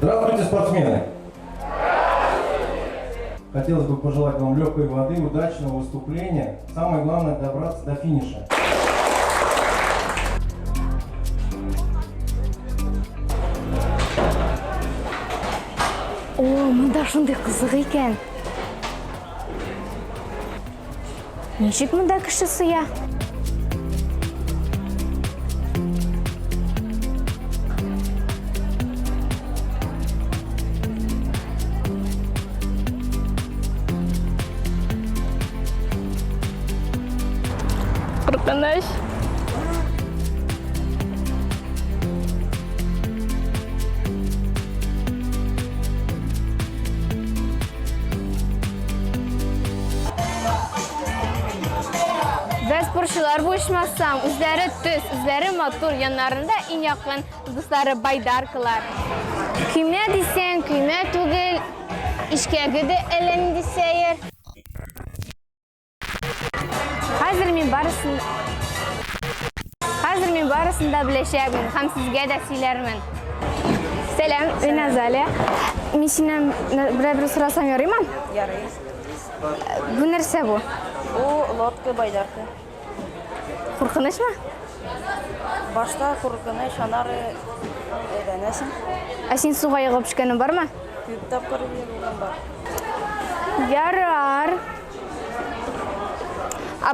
Здравствуйте, спортсмены! Хотелось бы пожелать вам легкой воды, удачного выступления. Самое главное — добраться до финиша. О, мында шундай қызық екен. Нешік мында кіші сұя? Қырқыныш. Ve sporcular bu uçmazsam, üzeri düz, üzeri motor yanlarında en yakın dostları baydarkılar. Küme desen, küme tugil, işkege de elendi seyir. Hazır men barısında bileşeğim, hem sizge de silermen. Selam, ben Azalya. Men senden bir sorasam yorayım mı? Yarayız. Bu nerse bu? Bu lotka baydarkı. Korkunuş mu? Başta korkunç, anar edenesin. Sen suğa yığıp pişkenin var mı? Yüktap karıbıyla var. Yarar.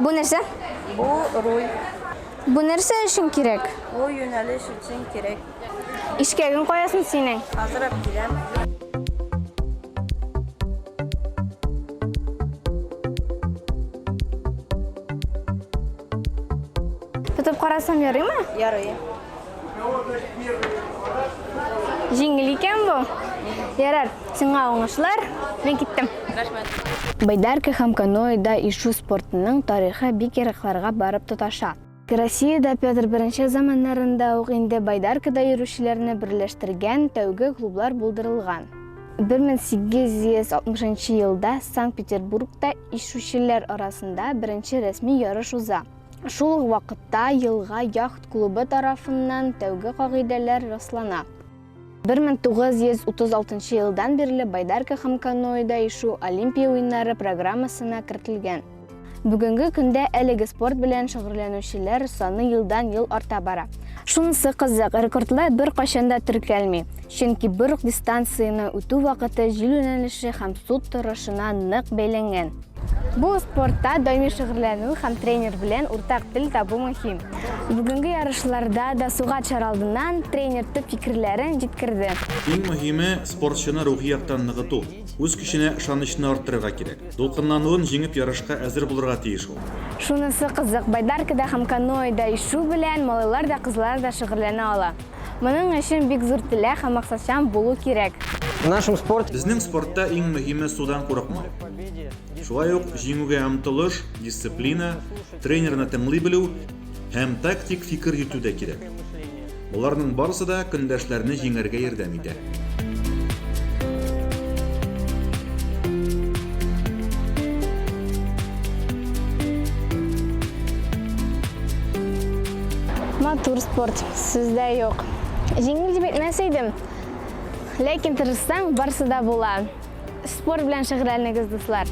Bu nerse? Bu ruy. Bu nerse için gerek? Bu yöneliş için gerek. İşkegin koyasın senin. Hazır aptilem. Tutup karasam yarayım mı? Yarayı. Жеңіл екен бұл. Ярар, сіңа оңышылар, мен кеттім. Байдарка һәм каноэда ишу спортының тарихы бик ерақларға барып тоташа. Россияда Петр I заманнарында ук инде байдаркада йөрүчеләрне берләштергән тәүге клублар булдырылган. 1860 елда Санкт-Петербургта ишүчеләр арасында беренче рәсми ярыш уза. Шул ук вакытта елга яхт клубы тарафыннан тәүге кагыйдәләр раслана. 1936 елдан бирле байдарка һәм каноэда ишу Олимпия уеннары программасына кертелгән. Бүгенге көндә әлеге спорт белән шөгыльләнүчеләр саны елдан-ел арта бара. Шунысы кызык, рекордлар бер кайчанда теркәлми, чөнки бер үк дистанцияны үтү вакыты җил юнәлеше һәм су торышына нык бәйләнгән. Бу спортта даими шөгыльләнү һәм тренер белән уртак тел табу мөһим. Бүгенге ярышларда да суга төшәр алдыннан тренер төп фикерләрен җиткерде. Иң мөһиме спортчыны рухи яктан ныгыту. Үз көченә ышанычны арттырырга кирәк. Дулкынлануын җиңеп ярышка әзер булырга тиеш ул. Шунысы кызык, байдаркада һәм каноэда ишу белән малайлар да кызлар да шөгыльләнә ала. Моның өчен бик зур теләк һәм максатчан булу кирәк. Безнең спортта иң мөһиме судан курыкмау. Шулай ук җиңүгә омтылыш, дисциплина, тренерны тыңлый белү һәм тактик фикер йөртү дә кирәк. Буларның барысы да көндәшләрне җиңәргә ярдәм итә. Матур спорт сездә юк. Җиңел дип әйтмәсәйдем, ләкин тырышсаң барысы да була. Спорт белән шөгыльләнегез, дуслар.